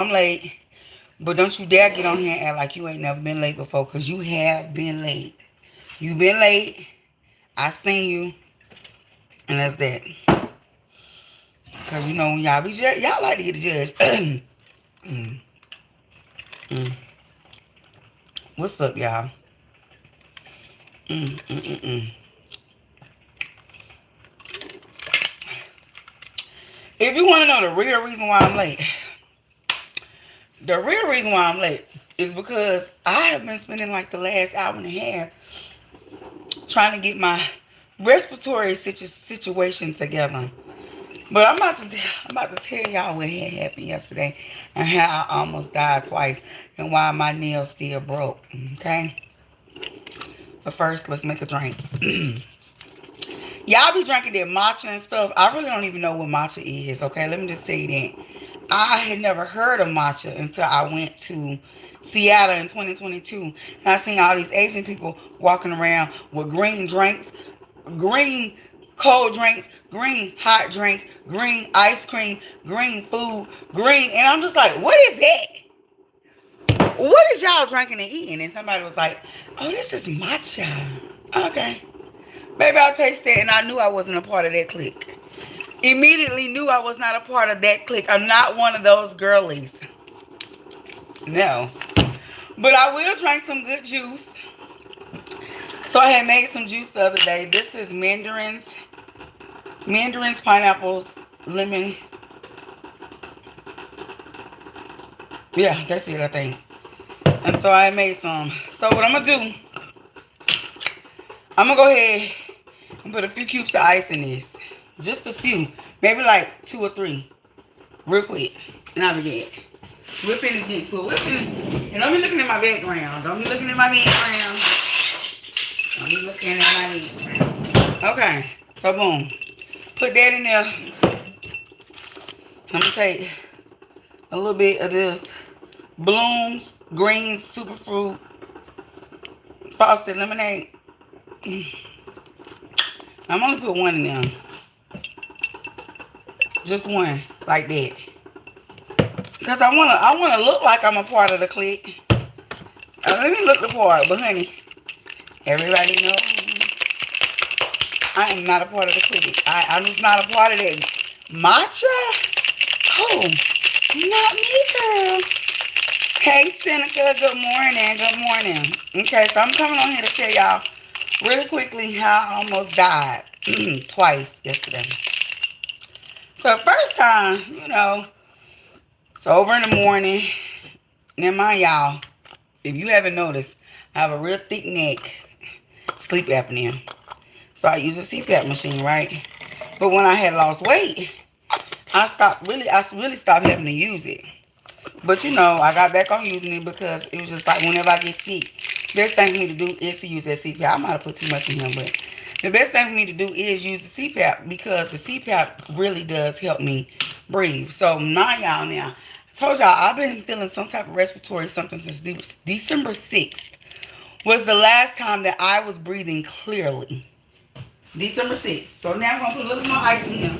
I'm late. But don't you dare get on here and act like you ain't never been late before, because you have been late. You been late. I seen you. And that's that. Because you know when y'all be judged, y'all like to get judged. mm, mm. What's up, y'all? Mm, mm, mm, mm. If you want to know the real reason why I'm late, the real reason why I'm late is because I have been spending like the last hour and a half trying to get my respiratory situation together. But I'm about to tell y'all what had happened yesterday and how I almost died twice and why my nails still broke. Okay? But first, let's make a drink. Y'all be drinking that matcha and stuff. I really don't even know what matcha is. Okay? Let me just tell you that. I had never heard of matcha until I went to Seattle in 2022. And I seen all these Asian people walking around with green drinks, green cold drinks, green hot drinks, green ice cream, green food, green. And I'm just like, what is that? What is y'all drinking and eating? And somebody was like, oh, this is matcha. Okay. Baby, I tasted it and I knew I wasn't a part of that clique. Immediately knew I was not a part of that clique. I'm not one of those girlies. No. But I will drink some good juice. So I had made some juice the other day. This is mandarins, pineapples, lemon. Yeah, that's it, I think. And so I made some. So what I'm going to do, I'm going to go ahead and put a few cubes of ice in this. Just a few. Maybe like 2 or 3. Real quick. And I'll be back. We'll finish getting to it. We'll finish. And don't be looking at my background. Don't be looking at my background. Don't be looking at my background. Okay. So boom. Put that in there. I'm going to take a little bit of this Bloom's Green Superfruit Frosted Lemonade. I'm only put one in there. Just one. Like that. Because I wanna look like I'm a part of the clique. Let me look the part, but honey, everybody knows I am not a part of the clique. I'm just not a part of that matcha. Oh, not me, girl. Hey, Seneca, good morning, good morning. Okay, so I'm coming on here to tell y'all really quickly how I almost died twice yesterday. So first time, it's over in the morning. Never mind, y'all. If you haven't noticed, I have a real thick neck, sleep apnea. So I use a CPAP machine, right? But when I had lost weight, I really stopped having to use it. But I got back on using it because it was just like whenever I get sick, best thing for me to do is to use that CPAP. I might have put too much in here, but the best thing for me to do is use the CPAP because the CPAP really does help me breathe. So now, I told y'all I've been feeling some type of respiratory something since December 6th was the last time that I was breathing clearly. December 6th. So now I'm going to put a little more ice in here.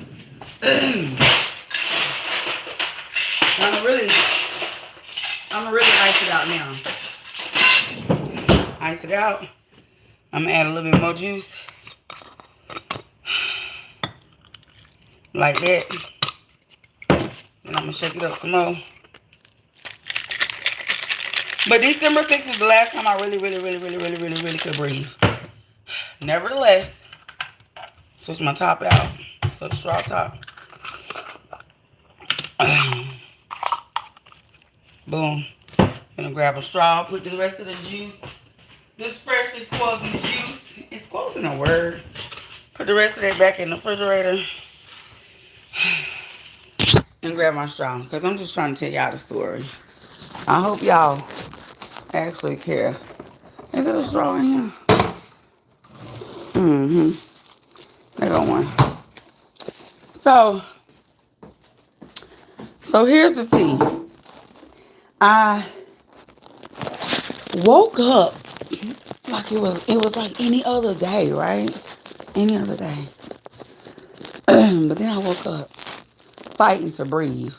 I'm gonna really ice it out now. Ice it out. I'm gonna add a little bit more juice. Like that. Then I'm gonna shake it up some more. But December 6th was the last time I really could breathe. Nevertheless, switch my top out to the straw top. Boom. Gonna grab a straw, put the rest of the juice. This freshly squeezing juice. It's squeezing a word. Put the rest of that back in the refrigerator. And grab my straw. Because I'm just trying to tell y'all the story. I hope y'all actually care. Is it a straw in here? Mm-hmm. There go one. So here's the thing. I woke up like it was like any other day, right? Any other day. But then I woke up fighting to breathe.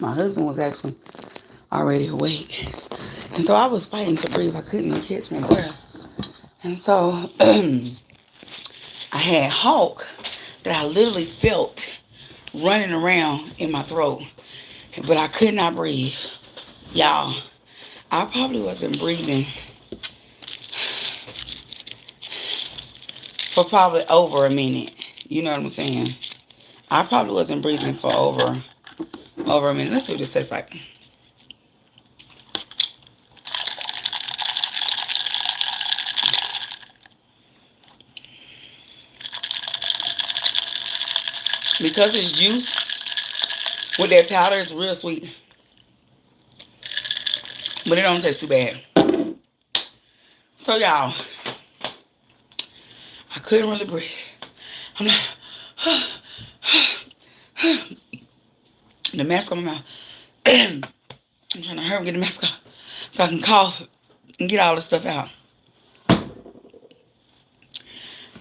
My husband was actually already awake. And so I was fighting to breathe. I couldn't even catch my breath. And so I had Hawk that I literally felt running around in my throat. But I could not breathe. Y'all, I probably wasn't breathing for probably over a minute. You know what I'm saying? I probably wasn't breathing for over a minute. Let's see what this tastes like. Because it's juice with that powder, it's real sweet. But it don't taste too bad. So y'all, I couldn't really breathe. I'm like, the mask on my mouth. I'm trying to hurry and get the mask off so I can cough and get all this stuff out.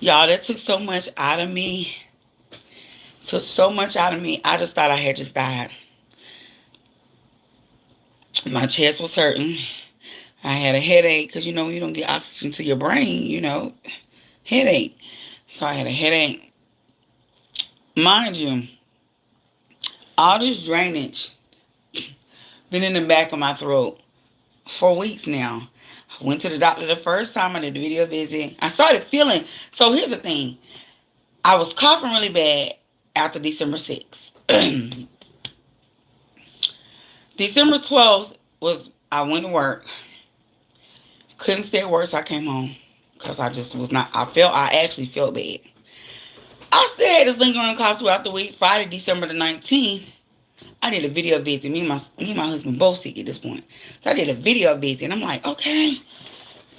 Y'all, that took so much out of me. Took so much out of me. I just thought I had just died. My chest was hurting. I had a headache because, you know, you don't get oxygen to your brain, you know, headache. So I had a headache. Mind you, all this drainage been in the back of my throat for weeks now. I went to the doctor the first time I did the video visit. I started feeling, so here's the thing. I was coughing really bad after December 6th. December 12th I went to work. Couldn't stay at work, so I came home. Because I just was not, I actually felt bad. I still had this lingering cough throughout the week. Friday, December the 19th, I did a video visit. Me and my husband both sick at this point. So I did a video visit. And I'm like, okay,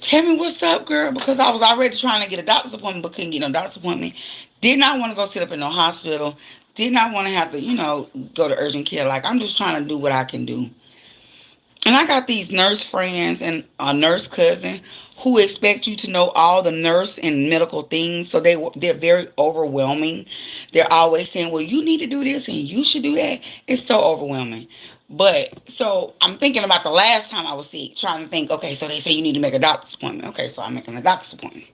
tell me what's up, girl. Because I was already trying to get a doctor's appointment, but couldn't get no doctor's appointment. Did not want to go sit up in no hospital. Did not want to have to, you know, go to urgent care. Like, I'm just trying to do what I can do. And I got these nurse friends and a nurse cousin who expect you to know all the nurse and medical things. So they're very overwhelming. They're always saying, well, you need to do this and you should do that. It's so overwhelming. But so I'm thinking about the last time I was sick, trying to think, okay, so they say you need to make a doctor's appointment. Okay, so I'm making a doctor's appointment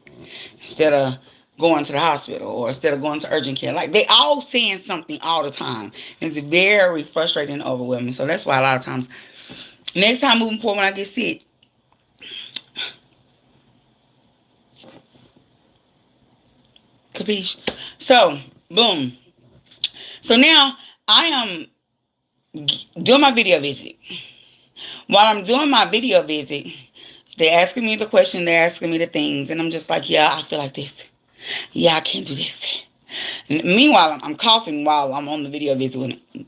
instead of going to the hospital or instead of going to urgent care. Like, they all saying something all the time. It's very frustrating and overwhelming. So that's why a lot of times, next time moving forward when I get sick, capiche? So, boom. So now I am doing my video visit. While I'm doing my video visit, they're asking me the question, they're asking me the things, and I'm just like, yeah, I feel like this. Yeah, I can't do this. And meanwhile, I'm coughing while I'm on the video visit with it.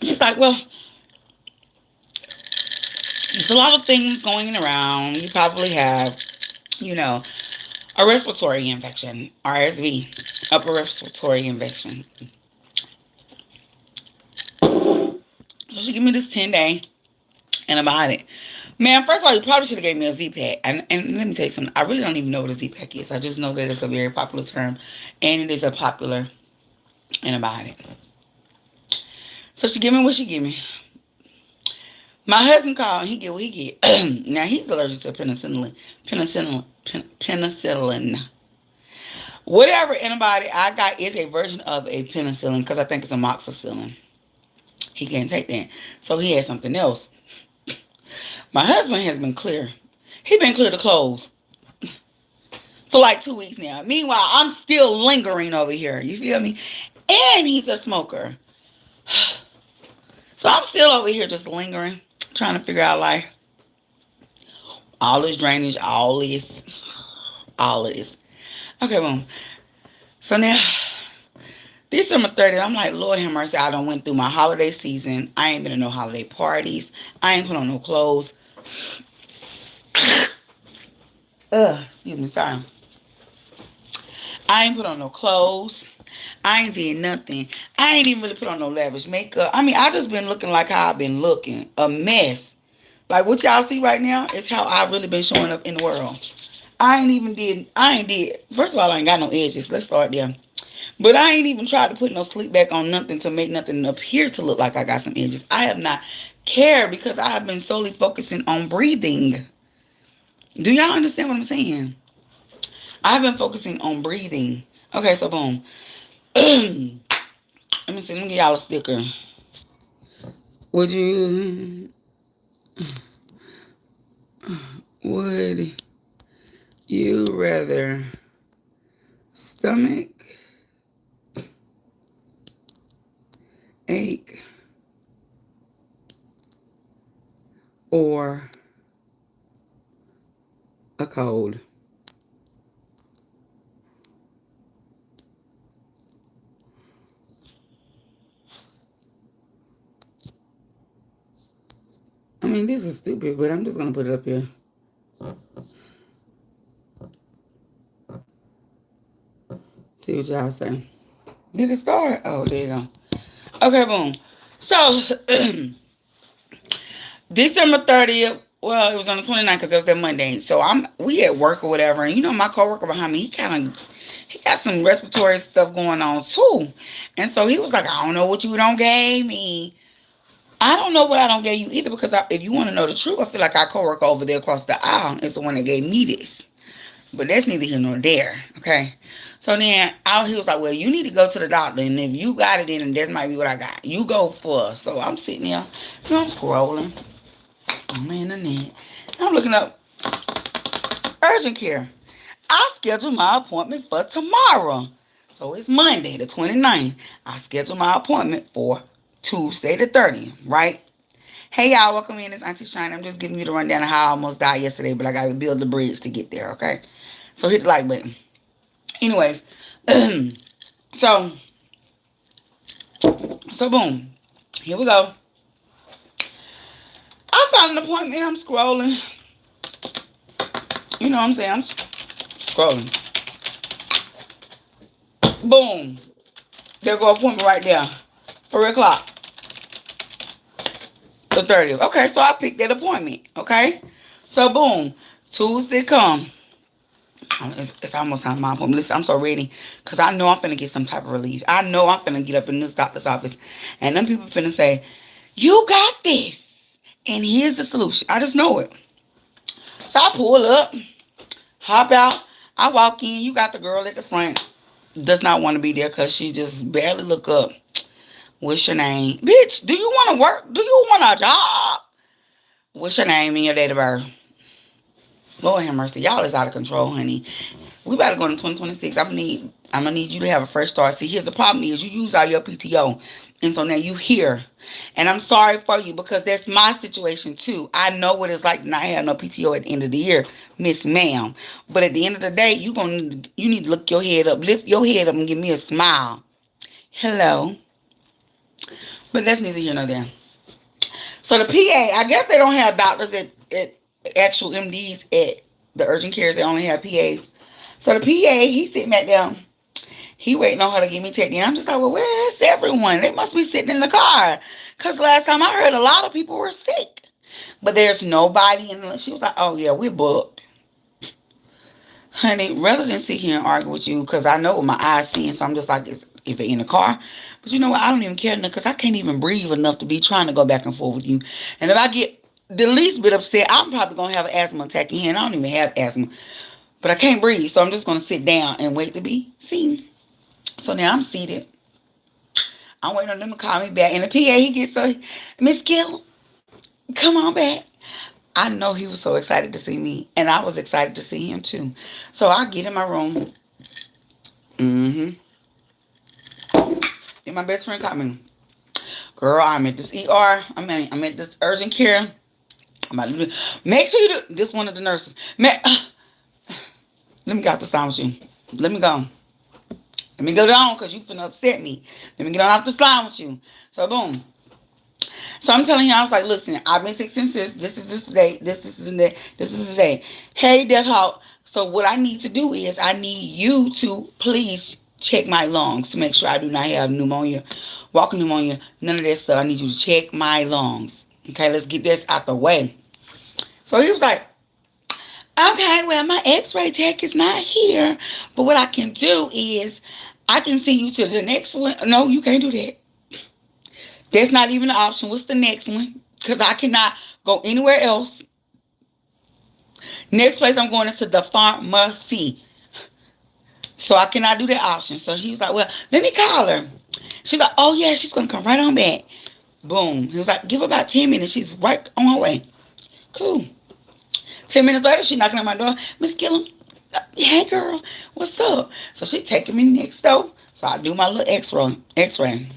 Just like, well, there's a lot of things going around. You probably have, you know, a respiratory infection, RSV, upper respiratory infection. So she gave me this 10-day antibiotic. Man, first of all, you probably should have gave me a Z-Pack. And let me tell you something. I really don't even know what a Z-Pack is. I just know that it's a very popular term. And it is a popular antibiotic. So she gave me what she gave me. My husband called and he get what he get. Now, he's allergic to penicillin. Penicillin. Whatever antibiotic I got is a version of a penicillin because I think it's amoxicillin. He can't take that. So he had something else. My husband has been clear. He been clear to close for like 2 weeks now. Meanwhile, I'm still lingering over here. You feel me? And he's a smoker. So I'm still over here just lingering, trying to figure out life. All this drainage, all of this. Okay, boom. So now, December 30th, I'm like, Lord have mercy, I done went through my holiday season. I ain't been to no holiday parties. I ain't put on no clothes. Excuse me, sorry. I ain't put on no clothes. I ain't did nothing. I ain't even really put on no lavish makeup. I mean, I just been looking like how I've been looking. A mess. Like what y'all see right now is how I've really been showing up in the world. I ain't did. First of all, I ain't got no edges. Let's start there. But I ain't even tried to put no sleep back on nothing to make nothing appear to look like I got some edges. I have not cared because I have been solely focusing on breathing. Do y'all understand what I'm saying? I've been focusing on breathing. Okay, so boom. Let me see. Let me get y'all a sticker. Would you would you rather stomach ache or a cold? I mean, this is stupid, but I'm just gonna put it up here. See what y'all say. Did it start? Oh, there you go. Okay, boom. So, December 30th, well, it was on the 29th because it was that Monday. So, we at work or whatever. And, my coworker behind me, he got some respiratory stuff going on, too. And so, he was like, I don't know what you don't gave me. I don't know what I don't give you either because if you want to know the truth, I feel like our coworker over there across the aisle is the one that gave me this. But that's neither here nor there, okay? So then he was like, well, you need to go to the doctor. And if you got it, then that might be what I got. You go first. So I'm sitting there, I'm scrolling on the internet. I'm looking up urgent care. I scheduled my appointment for tomorrow. So it's Monday, the 29th. I scheduled my appointment for Tuesday, the 30th, right? Hey, y'all, welcome in. It's Auntie Shine. I'm just giving you the rundown of how I almost died yesterday, but I got to build the bridge to get there, okay? So hit the like button. Anyways, so boom. Here we go. I found an appointment. I'm scrolling. You know what I'm saying? I'm scrolling. Boom. There go appointment right there. 3 o'clock. The 30th. Okay, so I picked that appointment. Okay? So boom. Tuesday come. It's almost time for my appointment. Listen, I'm so ready because I know I'm finna get some type of relief. I know I'm finna get up in this doctor's office and them people finna say, you got this. And here's the solution. I just know it. So I pull up, hop out. I walk in. You got the girl at the front. Does not want to be there because she just barely look up. What's your name? Bitch, do you want to work? Do you want a job? What's your name and your date of birth? Lord have mercy. Y'all is out of control, honey. We about to go into 2026. I'm gonna need you to have a fresh start. See, here's the problem is you use all your PTO. And so now you here. And I'm sorry for you because that's my situation too. I know what it's like to not have no PTO at the end of the year, Miss Ma'am. But at the end of the day, you need to look your head up. Lift your head up and give me a smile. Hello. But that's neither here nor there. So the PA, I guess they don't have doctors at actual MDs at the urgent cares. They only have PAs. So the PA, he's sitting back there. He waiting on her to get me checked in. I'm just like, well, where's everyone? They must be sitting in the car. Because last time I heard a lot of people were sick. But there's nobody. And she was like, oh, yeah, we're booked. Honey, rather than sit here and argue with you, because I know what my eyes seeing, so I'm just like, is they in the car? But you know what? I don't even care enough because I can't even breathe enough to be trying to go back and forth with you. And if I get the least bit upset, I'm probably going to have an asthma attack in here. And I don't even have asthma. But I can't breathe, so I'm just going to sit down and wait to be seen. So now I'm seated. I'm waiting on them to call me back. And the PA, he gets Miss Gill, come on back. I know he was so excited to see me. And I was excited to see him too. So I get in my room. And my best friend called me. Girl, I'm at this ER. I'm at this urgent care. Make sure you do. This one of the nurses. Let me get off the sound with you. Let me go. Let me go down because you finna upset me. Let me get on off the slide with you. So, boom. So, I'm telling you, I was like, listen, I've been sick since this. This is this day. This is the day. This is the day. Hey, Death Hawk. So, what I need to do is I need you to please check my lungs to make sure I do not have pneumonia, walking pneumonia, none of that stuff. I need you to check my lungs. Okay, let's get this out the way. So, he was like, okay, well, my x-ray tech is not here. But what I can do is I can see you to the next one. No, you can't do that. That's not even an option. What's the next one? Because I cannot go anywhere else. Next place I'm going is to the pharmacy. So I cannot do that option. So he was like, well, let me call her. She's like, oh, yeah, she's going to come right on back. Boom. He was like, give her about 10 minutes. She's right on her way. Cool. 10 minutes later, she knocking on my door. Miss Gillum, hey, girl, what's up? So she taking me next door. So I do my little x-ray.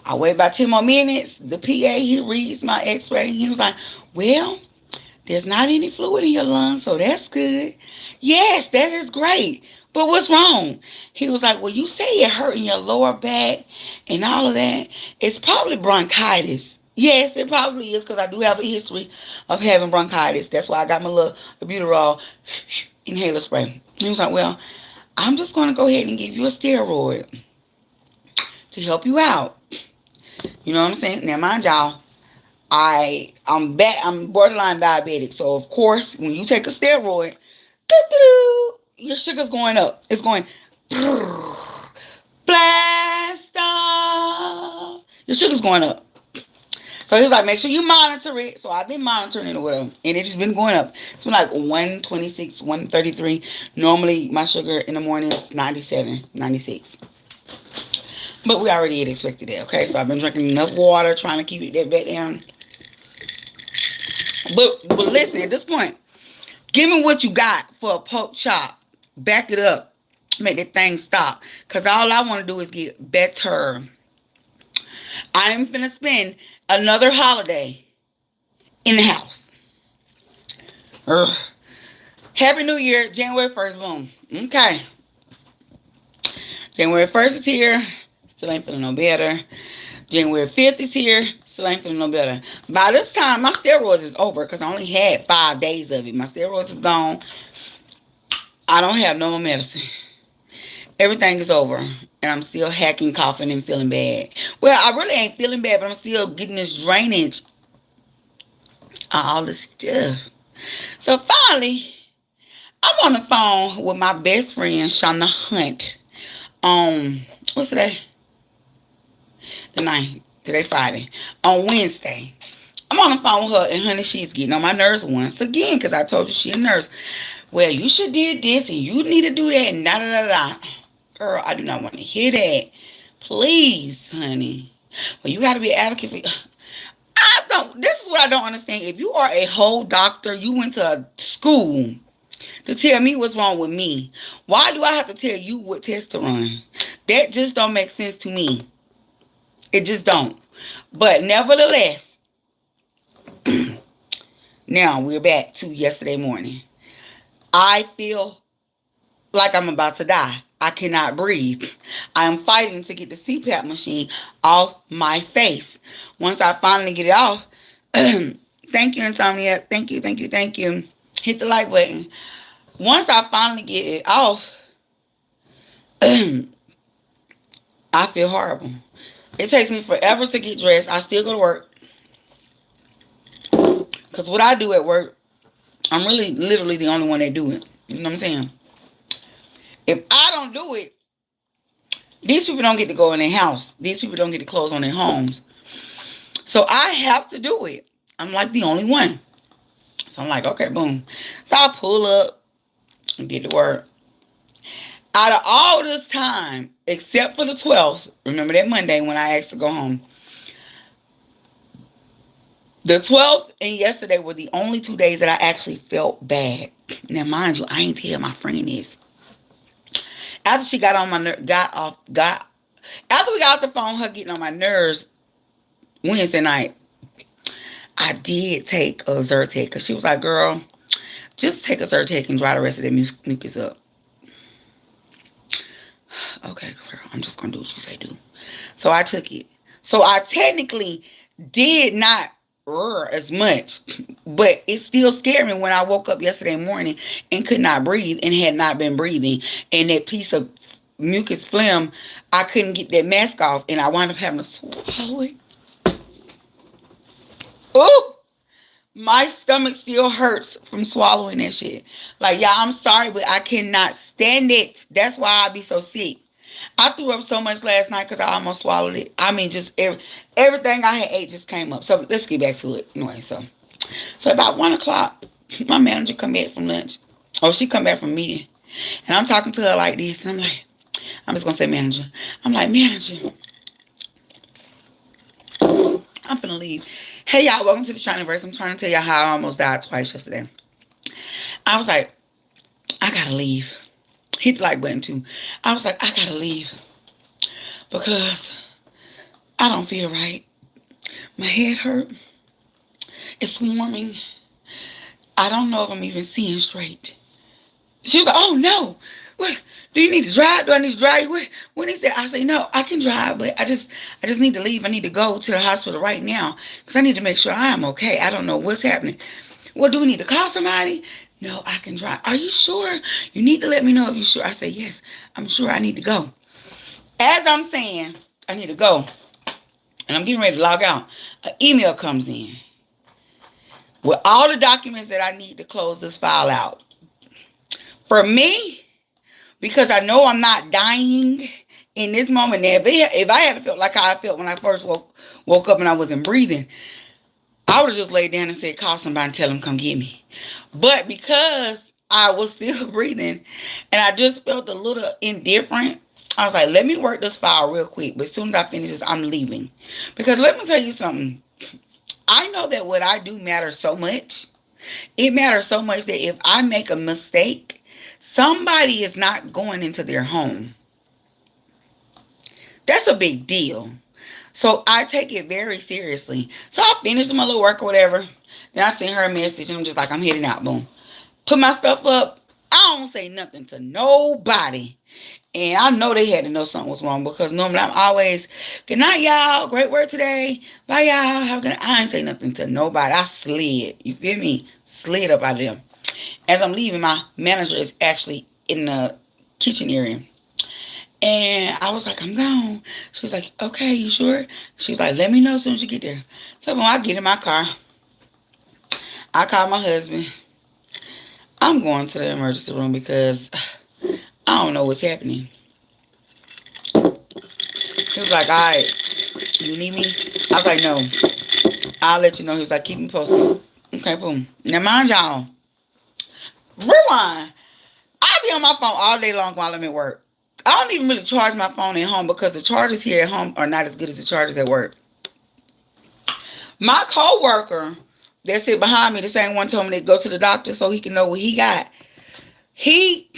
I wait about 10 more minutes. The PA, he reads my x-ray. He was like, well, there's not any fluid in your lungs, so that's good. Yes, that is great. But what's wrong? He was like, well, you say it hurt in your lower back and all of that. It's probably bronchitis. Yes, it probably is because I do have a history of having bronchitis. That's why I got my little albuterol inhaler spray. He was like, well, I'm just going to go ahead and give you a steroid to help you out. You know what I'm saying? Now, mind y'all, I'm borderline diabetic. So, of course, when you take a steroid, your sugar's going up. It's going blast off. Your sugar's going up. So he was like, make sure you monitor it. So I've been monitoring it or whatever. And it's been going up. It's been like 126, 133. Normally, my sugar in the morning is 97, 96. But we already had expected that, okay? So I've been drinking enough water, trying to keep it that back down. But listen, at this point, give me what you got for a pork chop. Back it up. Make that thing stop. Because all I want to do is get better. I'm finna spend another holiday in the house. Ugh. Happy New Year, January 1st, boom. Okay. January 1st is here. Still ain't feeling no better. January 5th is here. Still ain't feeling no better. By this time, my steroids is over because I only had 5 days of it. My steroids is gone. I don't have no more medicine. Everything is over. And I'm still hacking, coughing, and feeling bad. Well, I really ain't feeling bad, but I'm still getting this drainage. All this stuff. So finally, I'm on the phone with my best friend, Shauna Hunt. What's today? The 9th. Today, Friday. On Wednesday. I'm on the phone with her, and honey, she's getting on my nerves once again, because I told you she a nurse. Well, you should do this, and you need to do that, and da-da-da-da. Girl, I do not want to hear that. Please, honey. Well, you got to be an advocate for... This is what I don't understand. If you are a whole doctor, you went to a school to tell me what's wrong with me. Why do I have to tell you what test to run? That just don't make sense to me. It just don't. But nevertheless, now we're back to yesterday morning. I feel like I'm about to die. I cannot breathe. I'm fighting to get the CPAP machine off my face. Once I finally get it off, thank you, Insomnia. Thank you. Hit the like button. Once I finally get it off, I feel horrible. It takes me forever to get dressed. I still go to work. Because what I do at work, I'm really literally the only one that do it. You know what I'm saying? If I don't do it, these people don't get to go in their house. These people don't get to close on their homes. So I have to do it. I'm like the only one. So I'm like, okay, boom. So I pull up and get to work. Out of all this time, except for the 12th, remember that Monday when I asked to go home, the 12th and yesterday were the only 2 days that I actually felt bad. Now, mind you, I ain't tell my friend this. After she got on my after we got off the phone, her getting on my nerves Wednesday night, I did take a Zyrtec because she was like, girl, just take a Zyrtec and dry the rest of that mucus up. Okay, girl, I'm just going to do what you say do. So I took it. So I technically did not as much, but it still scared me when I woke up yesterday morning and could not breathe and had not been breathing, and that piece of mucus phlegm, I couldn't get that mask off, and I wound up having to swallow it. Oh, my stomach still hurts from swallowing that shit. Like, y'all, I'm sorry, but I cannot stand it. That's why I be so sick. I threw up so much last night because I almost swallowed it. I mean, just everything I had ate just came up. So let's get back to it. Anyway, so about 1 o'clock, my manager come back from lunch. Oh, she come back from meeting. And I'm talking to her like this. And I'm like, I'm just going to say manager. I'm like, manager, I'm finna leave. Hey, y'all, welcome to the Shining Verse. I'm trying to tell y'all how I almost died twice yesterday. I was like, I gotta leave. Hit the like button too. I was like, I gotta leave because I don't feel right. My head hurt. It's swarming. I don't know if I'm even seeing straight. She was like, oh no. What? Do you need to drive? Do I need to drive you? When he said, I say, no, I can drive, but I just need to leave. I need to go to the hospital right now because I need to make sure I am okay. I don't know what's happening. Well, do we need to call somebody? No, I can drive. Are you sure? You need to let me know if you're sure. I say, yes, I'm sure I need to go. As I'm saying, I need to go, and I'm getting ready to log out, an email comes in with all the documents that I need to close this file out. For me, because I know I'm not dying in this moment. Now, if I had felt like how I felt when I first woke up and I wasn't breathing, I would have just laid down and said, call somebody and tell them come get me. But because I was still breathing and I just felt a little indifferent, I was like, let me work this file real quick. But as soon as I finish this, I'm leaving. Because let me tell you something. I know that what I do matters so much. It matters so much that if I make a mistake, somebody is not going into their home. That's a big deal. So I take it very seriously. So I finished my little work or whatever. Then I sent her a message and I'm just like, I'm heading out. Boom. Put my stuff up. I don't say nothing to nobody. And I know they had to know something was wrong because normally I'm always, good night, y'all. Great work today. Bye, y'all. Have a good night. I ain't say nothing to nobody. I slid. You feel me? Slid up out of them. As I'm leaving, my manager is actually in the kitchen area. And I was like, I'm gone. She was like, okay, you sure? She was like, let me know as soon as you get there. So when I get in my car, I call my husband. I'm going to the emergency room because I don't know what's happening. He was like, all right, you need me? I was like, no. I'll let you know. He was like, keep me posted. Okay, boom. Now, mind y'all, rewind. I be on my phone all day long while I'm at work. I don't even really charge my phone at home because the chargers here at home are not as good as the chargers at work. My coworker that sit behind me, the same one told me to go to the doctor so he can know what he got. He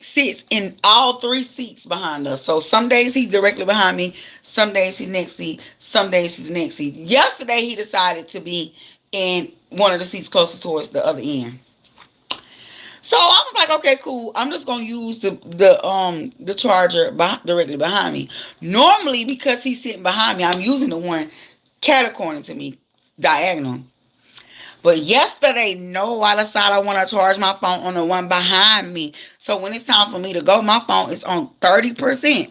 sits in all 3 seats behind us. So some days he's directly behind me. Some days he's next seat. Some days he's next seat. Yesterday he decided to be in one of the seats closest towards the other end. So I was like, okay, cool. I'm just gonna use the charger directly behind me. Normally, because he's sitting behind me, I'm using the one catty-corner to me, diagonal. But yesterday, no, I decided I want to charge my phone on the one behind me. So when it's time for me to go, my phone is on 30%.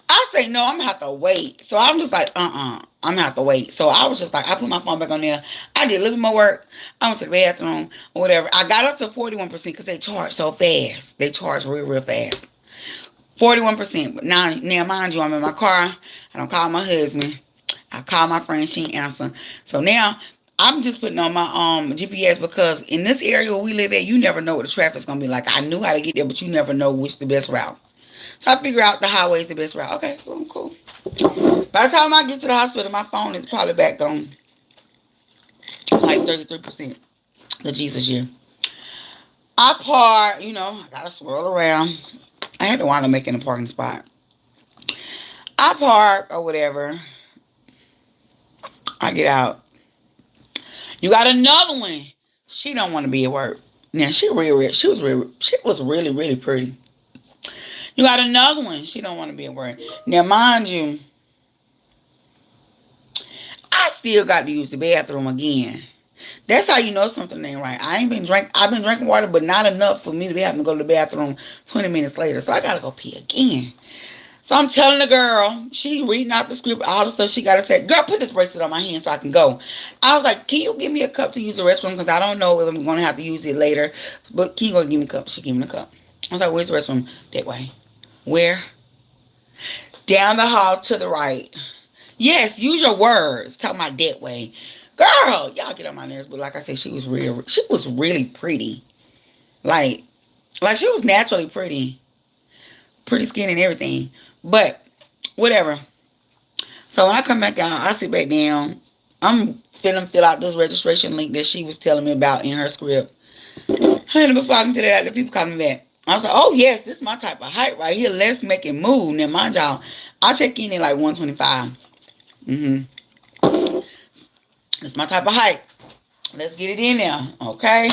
I say, no, I'm going to have to wait. So I'm just like, I'm going to have to wait. So I was just like, I put my phone back on there. I did a little bit more work. I went to the bathroom or whatever. I got up to 41% because they charge so fast. They charge real, real fast. 41%. But now, mind you, I'm in my car. I don't call my husband. I call my friend. She ain't answer. So now I'm just putting on my GPS because in this area where we live at, you never know what the traffic's going to be like. I knew how to get there, but you never know which the best route. So I figure out the highway is the best route. Okay, cool. By the time I get to the hospital, my phone is probably back on like 33%. The Jesus year. I park, I gotta swirl around. I had to wind up making a parking spot. I park or whatever. I get out. You got another one. She don't want to be at work. Now she was really, really pretty. You got another one. She don't want to be at work. Now, mind you, I still got to use the bathroom again. That's how you know something ain't right. I've been drinking water, but not enough for me to be having to go to the bathroom 20 minutes later. So I got to go pee again. So I'm telling the girl, she's reading out the script, all the stuff she got to say. Girl, put this bracelet on my hand so I can go. I was like, can you give me a cup to use the restroom? Because I don't know if I'm going to have to use it later. But can you go give me a cup? She gave me a cup. I was like, where's the restroom? That way. Where? Down the hall to the right. Yes, use your words. Talk my that way. Girl, y'all get on my nerves. But like I said, she was really pretty. Like, she was naturally pretty. Pretty skin and everything. But, whatever. So when I come back out, I sit back down. I'm finna fill out this registration link that she was telling me about in her script. And before I can fill it out, the people call me back. I was like, oh yes, this is my type of height right here. Let's make it move. Now, mind y'all, I check in at like 125. It's my type of height. Let's get it in there, okay?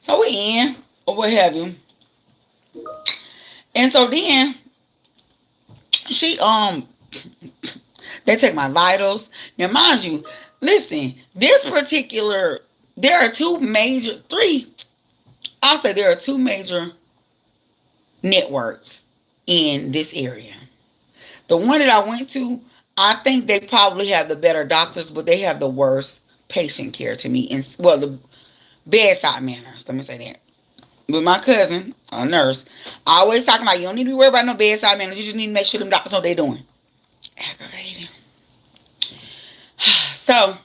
So we in, or what have you. And so then, they take my vitals. Now, mind you, listen, there are two major networks in this area. The one that I went to, I think they probably have the better doctors, but they have the worst patient care to me. And well, the bedside manners. Let me say that. With my cousin, a nurse, I always talking about, you don't need to be worried about no bedside manners. You just need to make sure them doctors know what they're doing. Aggravating. So,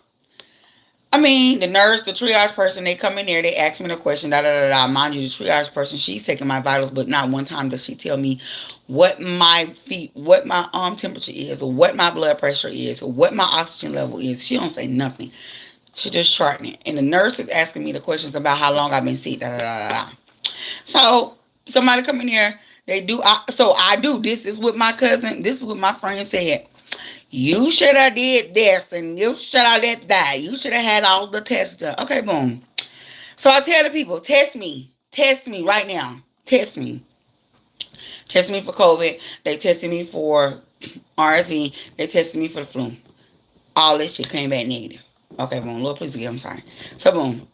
I mean, the nurse, the triage person, they come in there, they ask me the question, Mind you, the triage person, she's taking my vitals, but not one time does she tell me what my temperature is, or what my blood pressure is, or what my oxygen level is. She don't say nothing. She just charting it. And the nurse is asking me the questions about how long I've been sick, So, somebody come in here, I do. This is what my cousin, this is what my friend said. You should have did this, and you should have did that. You should have had all the tests done. Okay, boom. So I tell the people, test me right now. Test me for COVID. They tested me for RSV. They tested me for the flu. All this shit came back negative. Okay, boom. Lord, please forgive. I'm sorry. So boom.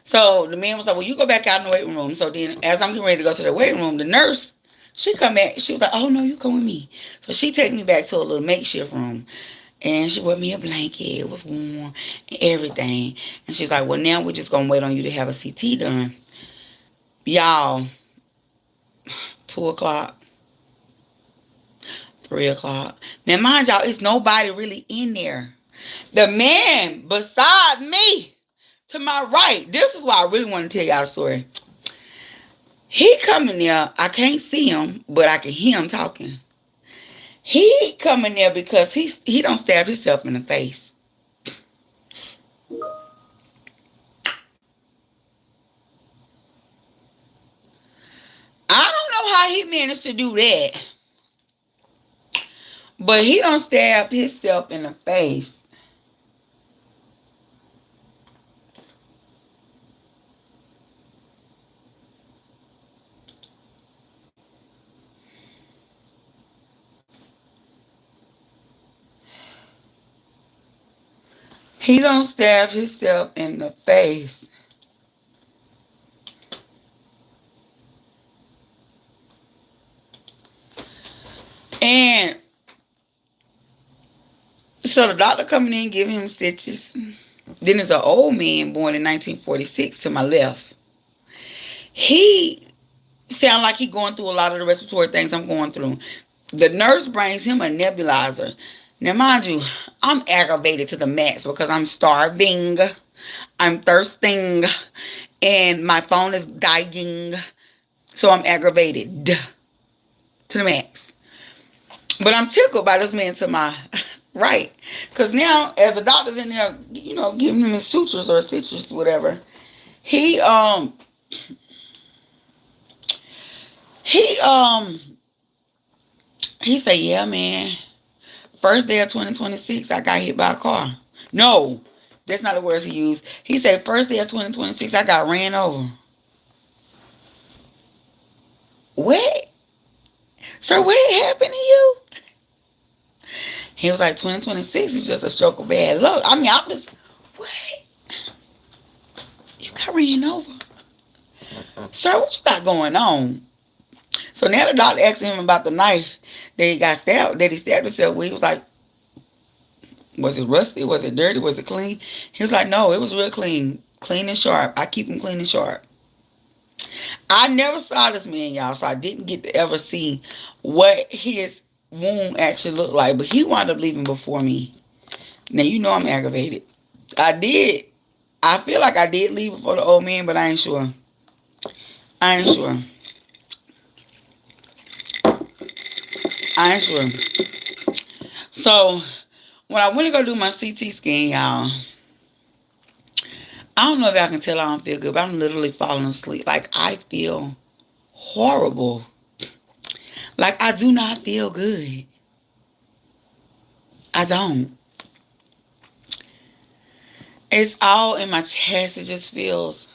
So the man was like, well, you go back out in the waiting room. So then as I'm getting ready to go to the waiting room, the nurse, she come back. She was like, oh, no, you come with me. So she take me back to a little makeshift room. And she brought me a blanket. It was warm and everything. And she's like, well, now we're just going to wait on you to have a CT done. Y'all, 2 o'clock, 3 o'clock. Now, mind y'all, it's nobody really in there. The man beside me, to my right, this is why I really want to tell y'all the story. He coming there. I can't see him, but I can hear him talking. He coming there because he don't stab himself in the face. I don't know how he managed to do that. But he don't stab himself in the face. He don't stab himself in the face. And so the doctor coming in giving him stitches. Then there's an old man born in 1946 to my left. He sound like he going through a lot of the respiratory things I'm going through. The nurse brings him a nebulizer. Now, mind you, I'm aggravated to the max because I'm starving. I'm thirsting. And my phone is dying. So I'm aggravated to the max. But I'm tickled by this man to my right. Because now, as the doctor's in there, giving him his sutures or stitches, whatever, he said, yeah, man, first day of 2026, I got hit by a car. No, that's not the words he used. He said, first day of 2026, I got ran over. What? Sir, what happened to you? He was like, 2026 is just a stroke of bad luck. I mean, I'm just, what? You got ran over? Sir, what you got going on? So now the doctor asked him about the knife that he got stabbed, that he stabbed himself with. He was like, was it rusty? Was it dirty? Was it clean? He was like, no, it was real clean. Clean and sharp. I keep them clean and sharp. I never saw this man, y'all, so I didn't get to ever see what his wound actually looked like. But he wound up leaving before me. Now, you know I'm aggravated. I did. I feel like I did leave before the old man, but I ain't sure. I ain't sure. I ain't sure. So, when I went to go do my CT scan, y'all, I don't know if y'all can tell I don't feel good, but I'm literally falling asleep. Like, I feel horrible. Like, I do not feel good. I don't. It's all in my chest. It just feels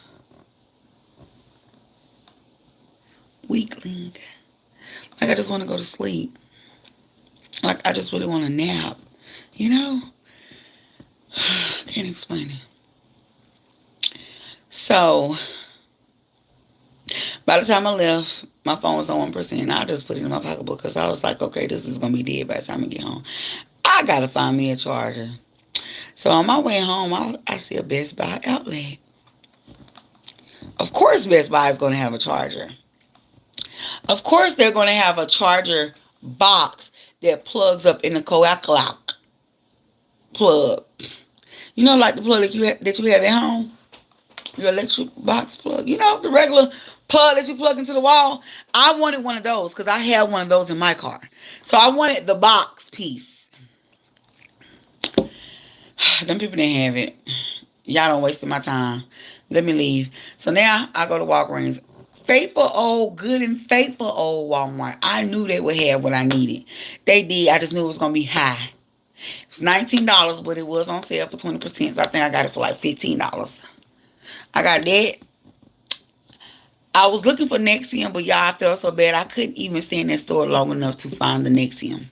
weakling. Like, I just want to go to sleep. Like, I just really want to nap. You know? Can't explain it. So, by the time I left, my phone was on 1%. I just put it in my pocketbook because I was like, okay, this is going to be dead by the time I get home. I got to find me a charger. So, on my way home, I see a Best Buy outlet. Of course, Best Buy is going to have a charger. Of course, they're going to have a charger box that plugs up in the coaxial plug. You know, like the plug that you have at home? Your electric box plug. You know, the regular plug that you plug into the wall. I wanted one of those because I had one of those in my car. So I wanted the box piece. Them people didn't have it. Y'all don't waste my time. Let me leave. So now I go to Walgreens. Good and faithful old Walmart. I knew they would have what I needed. They did. I just knew it was going to be high. It was $19, but it was on sale for 20%. So I think I got it for like $15. I got that. I was looking for Nexium, but y'all, I felt so bad. I couldn't even stay in that store long enough to find the Nexium.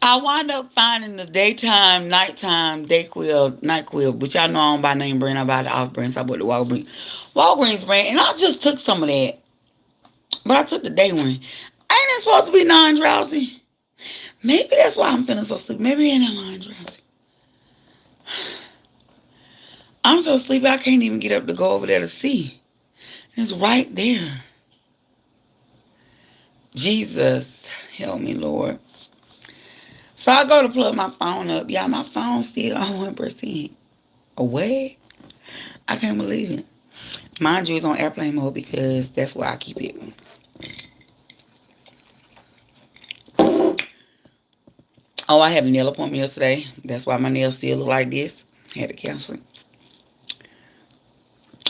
I wound up finding the daytime, nighttime, NyQuil, which y'all know I don't buy name brand. I buy the off brand, so I bought the Walgreens brand, and I just took some of that. But I took the day one. Ain't it supposed to be non-drowsy? Maybe that's why I'm feeling so sleepy. Maybe it ain't non-drowsy. I'm so sleepy I can't even get up to go over there to see. It's right there. Jesus, help me, Lord. So I go to plug my phone up. Yeah, my phone's still on 1%. What? I can't believe it. Mind you, it's on airplane mode because that's where I keep it. Oh, I had a nail appointment yesterday. That's why my nails still look like this. Had to cancel it.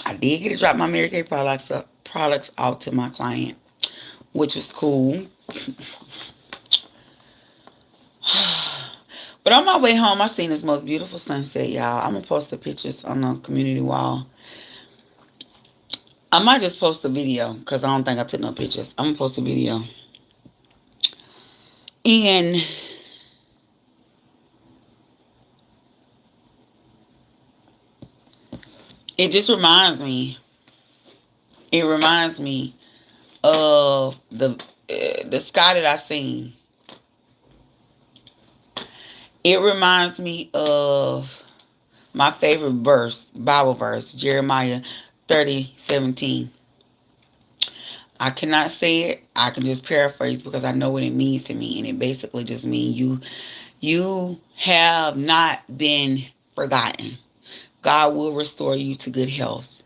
I did get to drop my Mary Kay products out to my client, which was cool. But on my way home, I seen this most beautiful sunset, y'all. I'm going to post the pictures on the community wall. I might just post a video because I don't think I took no pictures. I'm going to post a video. And it just reminds me. It reminds me of the sky that I seen. It reminds me of my favorite Bible verse, Jeremiah 30:17. I cannot say it. I can just paraphrase because I know what it means to me. And it basically just means you have not been forgotten. God will restore you to good health.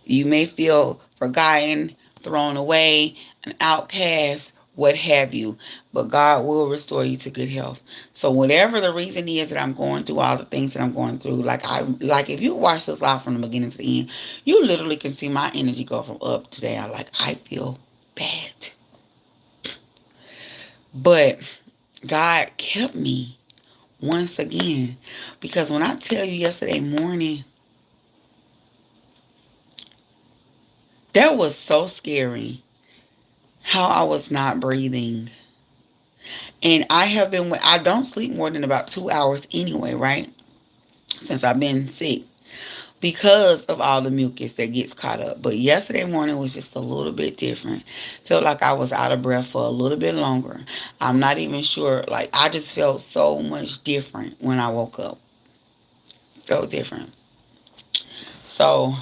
You may feel forgotten, thrown away, an outcast, what have you. But God will restore you to good health. So whatever the reason is that I'm going through all the things that I'm going through, like if you watch this live from the beginning to the end, you literally can see my energy go from up to down. Like I feel bad. But God kept me once again. Because when I tell you yesterday morning, that was so scary how I was not breathing. And I don't sleep more than about 2 hours anyway, right? Since I've been sick. Because of all the mucus that gets caught up. But yesterday morning was just a little bit different. Felt like I was out of breath for a little bit longer. I'm not even sure. Like, I just felt so much different when I woke up. Felt different. So,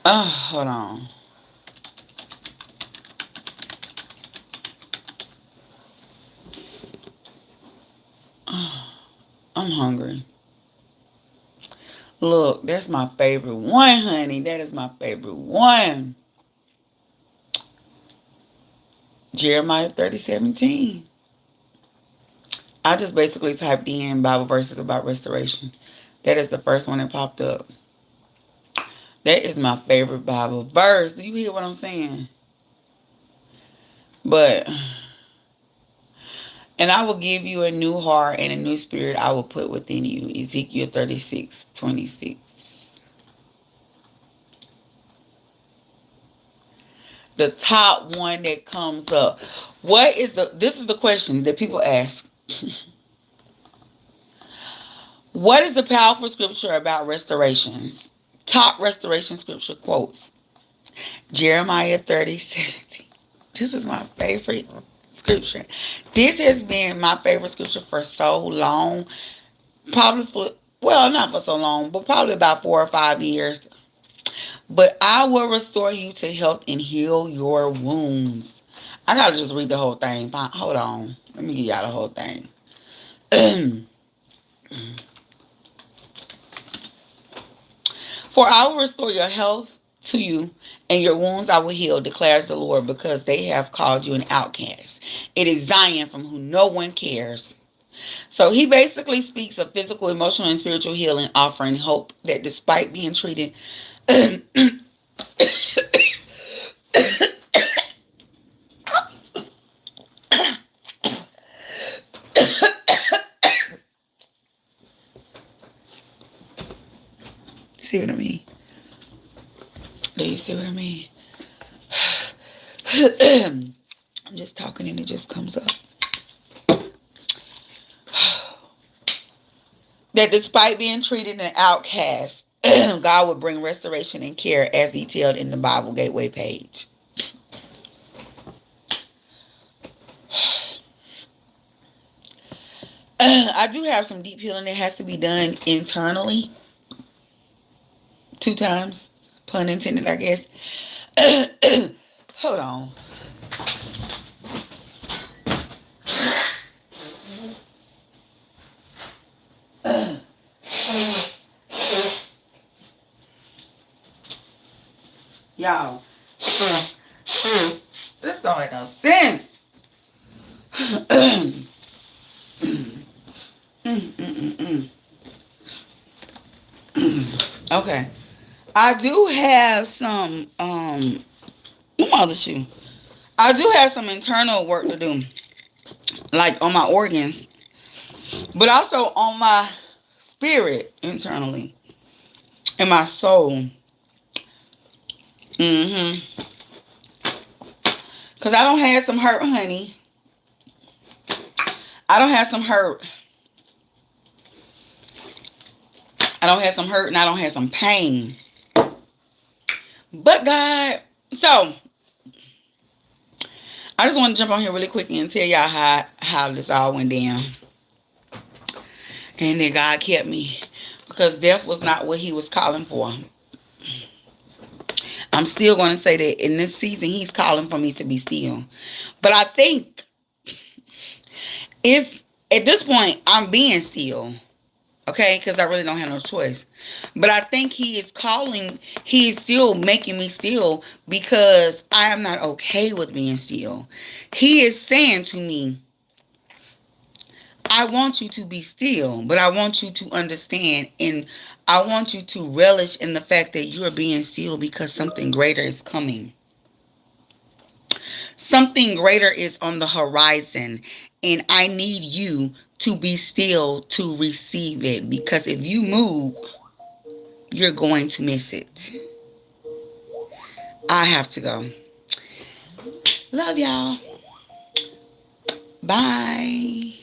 Hold on. I'm hungry. Look, that's my favorite one, honey. That is my favorite one. Jeremiah 30:17. I just basically typed in Bible verses about restoration. That is the first one that popped up. That is my favorite Bible verse. Do you hear what I'm saying? But, and I will give you a new heart and a new spirit I will put within you. Ezekiel 36:26. The top one that comes up. This is the question that people ask. What is the powerful scripture about restorations? Top restoration scripture quotes. Jeremiah 30:17. This is my favorite scripture. This has been my favorite scripture for so long. Probably not for so long, but probably about 4 or 5 years. But I will restore you to health and heal your wounds. I gotta just read the whole thing. Hold on. Let me give y'all the whole thing. For I will restore your health to you, and your wounds I will heal, declares the Lord, because they have called you an outcast. It is Zion from whom no one cares. So he basically speaks of physical, emotional, and spiritual healing, offering hope that despite being treated see what I mean? Do you see what I mean? I'm just talking and it just comes up. That despite being treated an outcast, God would bring restoration and care as detailed in the Bible Gateway page. I do have some deep healing that has to be done internally. 2 times. Pun intended, I guess. Hold on. Y'all. This don't make no sense. Okay. I do have some mother shoe. I do have some internal work to do. Like on my organs. But also on my spirit internally. And my soul. Because I don't have some hurt, honey. I don't have some hurt. I don't have some hurt and I don't have some pain. But God, so I just want to jump on here really quickly and tell y'all how this all went down. And then God kept me. Because death was not what he was calling for. I'm still going to say that in this season, he's calling for me to be still. But I think it's at this point, I'm being still. Okay? Because I really don't have no choice. But I think he is calling, he is still making me still because I am not okay with being still. He is saying to me, I want you to be still, but I want you to understand and I want you to relish in the fact that you are being still because something greater is coming. Something greater is on the horizon, and I need you to be still to receive it because if you move, you're going to miss it. I have to go. Love y'all. Bye.